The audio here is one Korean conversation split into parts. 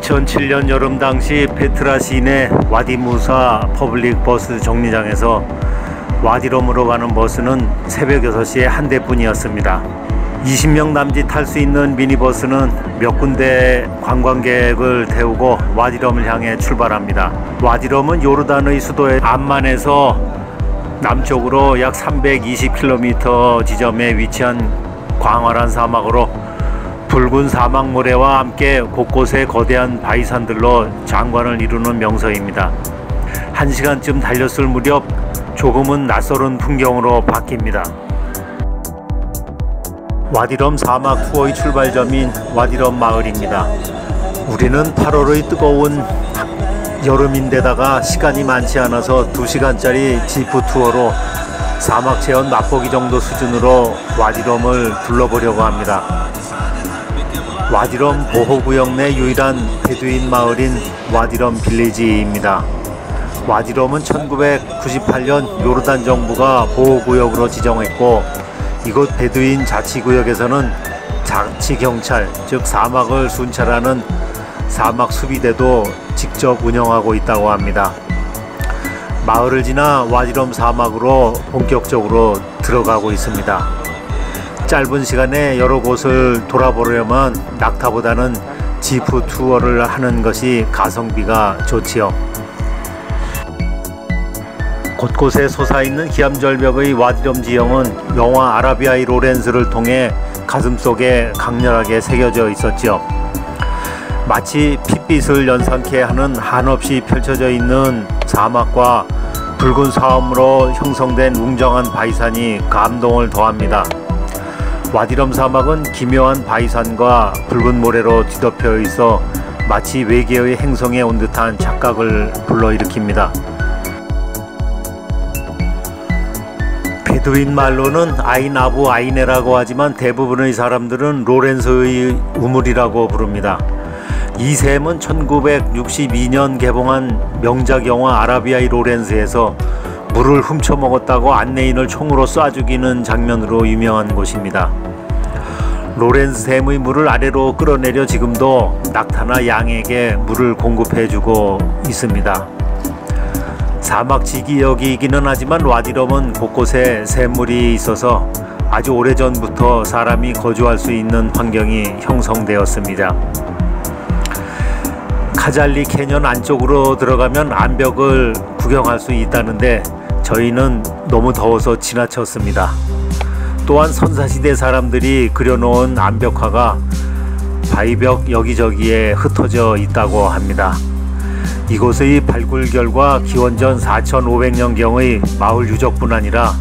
2007년 여름 당시 페트라 시내 와디 무사 퍼블릭 버스 정류장에서 와디럼으로 가는 버스는 새벽 6시에 한 대뿐이었습니다. 20명 남짓 탈 수 있는 미니버스는 몇 군데 관광객을 태우고 와디럼을 향해 출발합니다. 와디럼은 요르단의 수도의 암만에서 남쪽으로 약 320km 지점에 위치한 광활한 사막으로 붉은 사막 모래와 함께 곳곳에 거대한 바위산들로 장관을 이루는 명소입니다. 1시간쯤 달렸을 무렵 조금은 낯설은 풍경으로 바뀝니다. 와디럼 사막 투어의 출발점인 와디럼 마을입니다. 우리는 8월의 뜨거운 여름인데다가 시간이 많지 않아서 2시간짜리 지프 투어로 사막 체험 맛보기 정도 수준으로 와디럼을 둘러보려고 합니다. 와디럼 보호구역 내 유일한 베두인 마을인 와디럼 빌리지입니다. 와디럼은 1998년 요르단 정부가 보호구역으로 지정했고 이곳 베두인 자치구역에서는 자치경찰, 즉 사막을 순찰하는 사막 수비대도 직접 운영하고 있다고 합니다. 마을을 지나 와디럼 사막으로 본격적으로 들어가고 있습니다. 짧은 시간에 여러 곳을 돌아보려면 낙타보다는 지프 투어를 하는 것이 가성비가 좋지요. 곳곳에 솟아있는 기암절벽의 와디럼 지형은 영화 아라비아의 로렌스를 통해 가슴속에 강렬하게 새겨져 있었죠. 마치 핏빛을 연상케 하는 한없이 펼쳐져 있는 사막과 붉은 사암으로 형성된 웅장한 바위산이 감동을 더합니다. 와디럼 사막은 기묘한 바위산과 붉은 모래로 뒤덮여 있어 마치 외계의 행성에 온 듯한 착각을 불러일으킵니다. 베두인 말로는 아인 아부 아이네라고 하지만 대부분의 사람들은 로렌스의 우물이라고 부릅니다. 이 샘은 1962년 개봉한 명작 영화 아라비아의 로렌스에서 물을 훔쳐먹었다고 안내인을 총으로 쏴 죽이는 장면으로 유명한 곳입니다. 로렌스 샘의 물을 아래로 끌어내려 지금도 낙타나 양에게 물을 공급해주고 있습니다. 사막 지기역이기는 하지만 와디럼은 곳곳에 샘물이 있어서 아주 오래전부터 사람이 거주할 수 있는 환경이 형성되었습니다. 카잘리 캐년 안쪽으로 들어가면 암벽을 구경할 수 있다는데 저희는 너무 더워서 지나쳤습니다. 또한 선사시대 사람들이 그려놓은 암벽화가 바위벽 여기저기에 흩어져 있다고 합니다. 이곳의 발굴결과 기원전 4500년경의 마을 유적뿐 아니라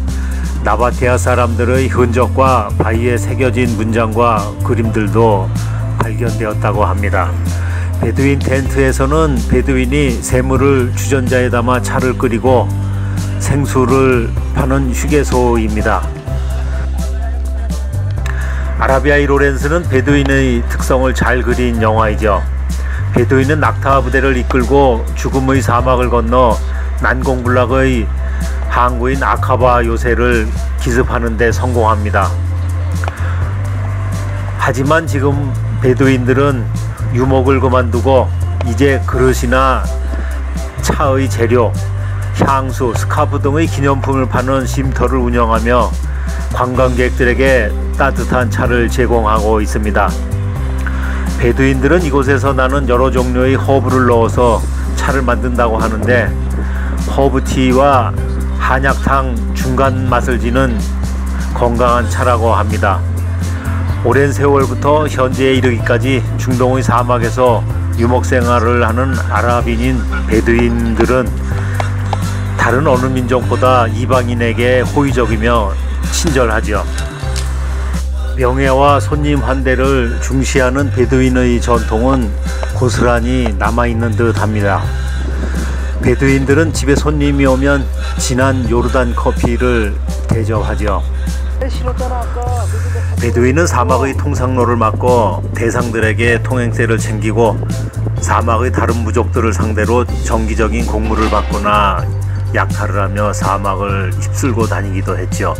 나바테아 사람들의 흔적과 바위에 새겨진 문장과 그림들도 발견되었다고 합니다. 베두인 텐트에서는 베두인이 샘물을 주전자에 담아 차를 끓이고 생수를 파는 휴게소입니다. 아라비아의 로렌스는 베두인의 특성을 잘 그린 영화이죠. 베두인은 낙타 부대를 이끌고 죽음의 사막을 건너 난공불락의 항구인 아카바 요새를 기습하는 데 성공합니다. 하지만 지금 베두인들은 유목을 그만두고 이제 그릇이나 차의 재료, 향수, 스카프 등의 기념품을 파는 쉼터를 운영하며 관광객들에게 따뜻한 차를 제공하고 있습니다. 베두인들은 이곳에서 나는 여러 종류의 허브를 넣어서 차를 만든다고 하는데 허브티와 한약탕 중간 맛을 지는 건강한 차라고 합니다. 오랜 세월부터 현재에 이르기까지 중동의 사막에서 유목생활을 하는 아랍인인 베두인들은 다른 어느 민족보다 이방인에게 호의적이며 친절하죠. 명예와 손님 환대를 중시하는 베두인의 전통은 고스란히 남아있는 듯 합니다. 베두인들은 집에 손님이 오면 진한 요르단 커피를 대접하죠. 베두인은 사막의 통상로를 막고 대상들에게 통행세를 챙기고 사막의 다른 무족들을 상대로 정기적인 공물을 받거나 약탈을 하며 사막을 휩쓸고 다니기도 했죠.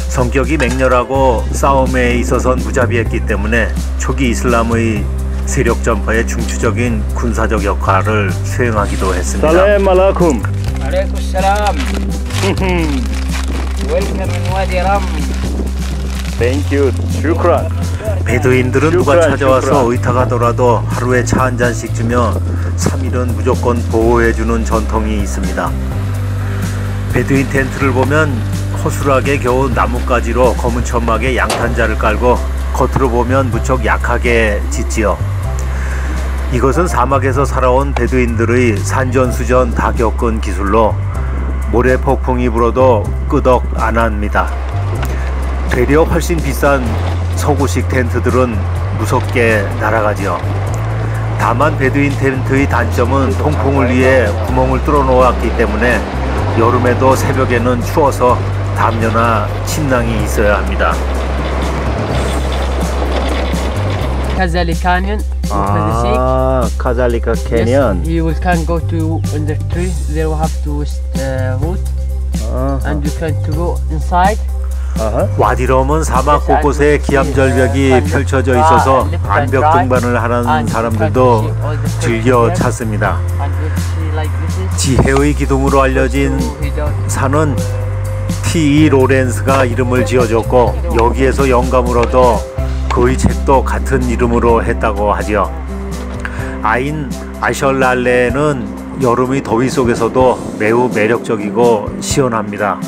성격이 맹렬하고 싸움에 있어선 무자비했기 때문에 초기 이슬람의 세력 전파의 중추적인 군사적 역할을 수행하기도 했습니다. Salam alaikum. عليكم السلام. Welcome in Wadi Rum. Thank you. Shukran. 베두인들은 누가 슈크란, 찾아와서 슈크란. 의탁하더라도 하루에 차 한 잔씩 주며 3일은 무조건 보호해주는 전통이 있습니다. 베두인 텐트를 보면 허술하게 겨우 나뭇가지로 검은 천막에 양탄자를 깔고 겉으로 보면 무척 약하게 짓지요. 이것은 사막에서 살아온 베두인들의 산전수전 다 겪은 기술로 모래 폭풍이 불어도 끄덕 안 합니다. 되려 훨씬 비싼 서구식 텐트들은 무섭게 날아가지요. 다만 베두인 텐트의 단점은 통풍을 위해 구멍을 뚫어 놓았기 때문에 여름에도 새벽에는 추워서 담요나 침낭이 있어야 합니다. Kazali Canyon. Kazalika Canyon. Yes, you can go to on the tree. There will have to wood, and you can to go inside. 와디럼은 사막 곳곳에 기암절벽이 펼쳐져 있어서 암벽 등반을 하는 사람들도 즐겨 찾습니다. And you see like this is. 지혜의 기둥으로 알려진 산은 T.E. 로렌스가 이름을 지어줬고 여기에서 영감을 얻어 그의 책도 같은 이름으로 했다고 하죠. 아인 아셜랄레는 여름의 더위 속에서도 매우 매력적이고 시원합니다.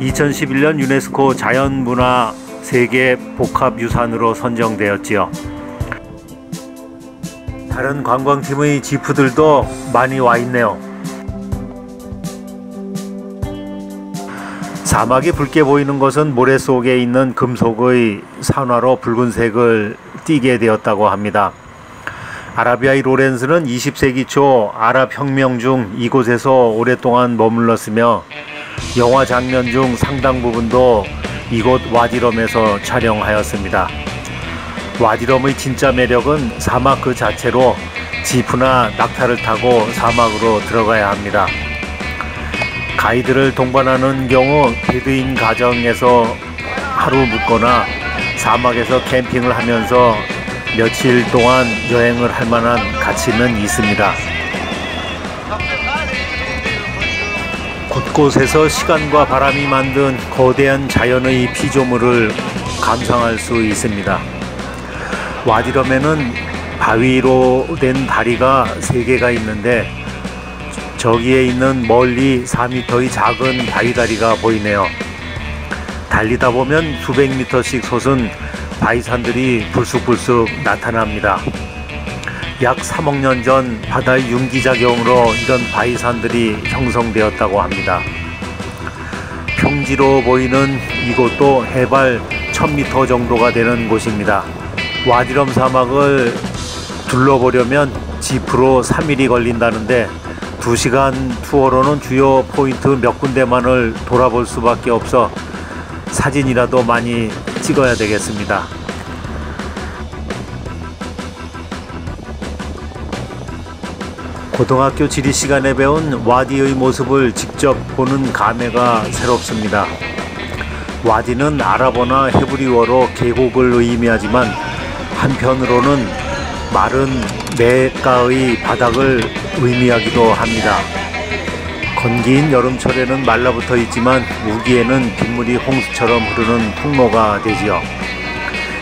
2011년 유네스코 자연문화 세계 복합유산으로 선정되었지요. 다른 관광팀의 지프들도 많이 와 있네요. 사막이 붉게 보이는 것은 모래 속에 있는 금속의 산화로 붉은색을 띠게 되었다고 합니다. 아라비아의 로렌스는 20세기 초 아랍 혁명 중 이곳에서 오랫동안 머물렀으며 영화 장면 중 상당 부분도 이곳 와디럼에서 촬영하였습니다. 와디럼의 진짜 매력은 사막 그 자체로 지프나 낙타를 타고 사막으로 들어가야 합니다. 가이드를 동반하는 경우 베두인 가정에서 하루 묵거나 사막에서 캠핑을 하면서 며칠 동안 여행을 할 만한 가치는 있습니다. 곳곳에서 시간과 바람이 만든 거대한 자연의 피조물을 감상할 수 있습니다. 와디럼에는 바위로 된 다리가 3개가 있는데 저기에 있는 멀리 4m의 작은 바위다리가 보이네요. 달리다 보면 수백 미터씩 솟은 바위산들이 불쑥불쑥 나타납니다. 약 3억 년 전 바다의 융기작용으로 이런 바위산들이 형성되었다고 합니다. 평지로 보이는 이곳도 해발 1000m 정도가 되는 곳입니다. 와디럼 사막을 둘러보려면 지프로 3일이 걸린다는데 2시간 투어로는 주요 포인트 몇 군데만을 돌아볼 수밖에 없어 사진이라도 많이 찍어야 되겠습니다. 고등학교 지리 시간에 배운 와디의 모습을 직접 보는 감회가 새롭습니다. 와디는 아랍어나 헤브리어로 계곡을 의미하지만 한편으로는 마른 냇가의 바닥을 의미하기도 합니다. 건기인 여름철에는 말라붙어 있지만 우기에는 빗물이 홍수처럼 흐르는 풍로가 되지요.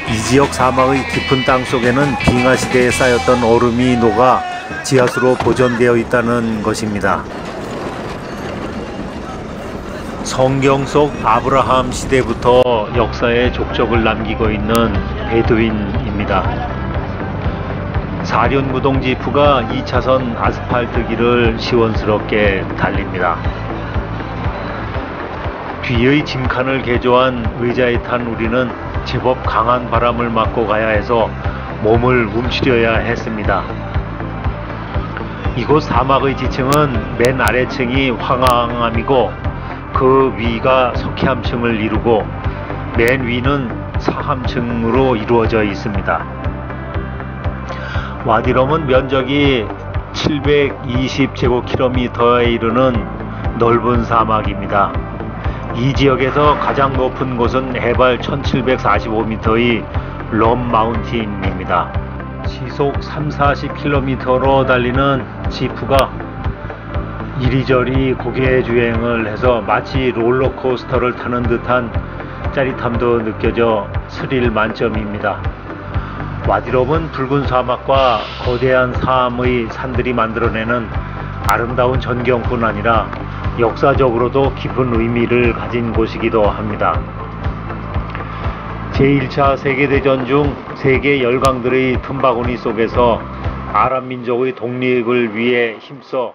이 지역 사막의 깊은 땅 속에는 빙하 시대에 쌓였던 얼음이 녹아 지하수로 보존되어 있다는 것입니다. 성경 속 아브라함 시대부터 역사의 족적을 남기고 있는 베두인입니다. 사륜무동 지프가 2차선 아스팔트 길을 시원스럽게 달립니다. 뒤의 짐칸을 개조한 의자에 탄 우리는 제법 강한 바람을 맞고 가야 해서 몸을 움츠려야 했습니다. 이곳 사막의 지층은 맨 아래층이 황항암이고 그 위가 석회암층을 이루고 맨 위는 사함층으로 이루어져 있습니다. 와디럼은 면적이 720제곱킬로미터에 이르는 넓은 사막입니다. 이 지역에서 가장 높은 곳은 해발 1745m의 럼 마운틴입니다. 시속 3-40km로 달리는 지프가 이리저리 고개 주행을 해서 마치 롤러코스터를 타는 듯한 짜릿함도 느껴져 스릴 만점입니다. 와디럼은 붉은 사막과 거대한 사암의 산들이 만들어내는 아름다운 전경뿐 아니라 역사적으로도 깊은 의미를 가진 곳이기도 합니다. 제1차 세계대전 중 세계 열강들의 틈바구니 속에서 아랍 민족의 독립을 위해 힘써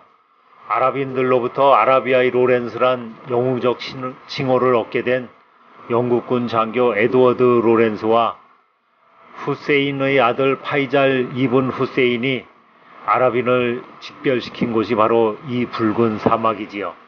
아랍인들로부터 아라비아의 로렌스란 영웅적 칭호를 얻게 된 영국군 장교 에드워드 로렌스와 후세인의 아들 파이잘 이븐 후세인이 아랍인을 직별시킨 곳이 바로 이 붉은 사막이지요.